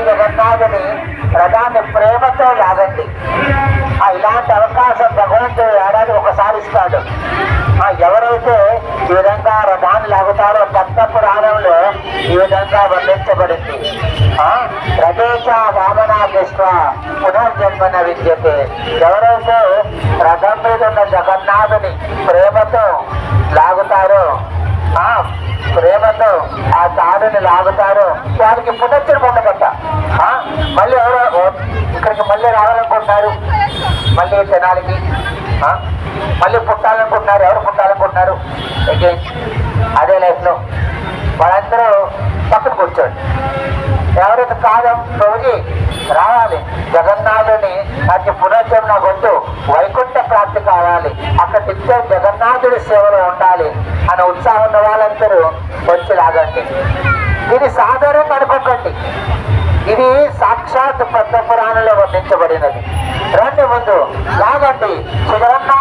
జగన్నాథుని రథాన్ని ప్రేమతో లాగండి. ఇలాంటి అవకాశం భగవంతుడు ఏడాది ఒకసారి ఇస్తాడు. ఎవరైతే ఈ విధంగా రథాన్ని లాగుతారో పద్మ పురాణంలో ఈ విధంగా వర్ణించబడింది. రథేశ వామనా దృష్ట్యా పునర్జన్మన విద్యతే. ఎవరైతే రథం మీద ఉన్న జగన్నాథుని ప్రేమతో లాగుతారో, ప్రేమతో ఆ తాడుని లాగుతారో వారికి పునర్జన్మ ఉండదట. మళ్ళీ ఎవరో ఇక్కడికి మళ్ళీ రావాలనుకుంటున్నారు, మళ్ళీ జనాలకి మళ్ళీ పుట్టాలనుకుంటున్నారు. ఎవరు పుట్టాలనుకుంటున్నారు? అగైన్ అదే లైఫ్లో వాళ్ళందరూ పక్కన కూర్చోండి. ఎవరైతే కాదం రోజు రావాలి, జగన్నాథుని నాకు పునర్జన్మ నాకు వద్దు, వైకుంఠ ప్రాప్తి కావాలి, అక్కడ నిత్యం జగన్నాథుడి సేవలో ఉండాలి అనే ఉత్సాహం ఉన్న వాళ్ళందరూ వచ్చి లాగండి. ఇది సాధారణంగా అనుకోకండి, ఇది సాక్షాత్ పద్మ పురాణంలో వర్ణించబడినది. రండి ముందు లాగండి. సుధరన్న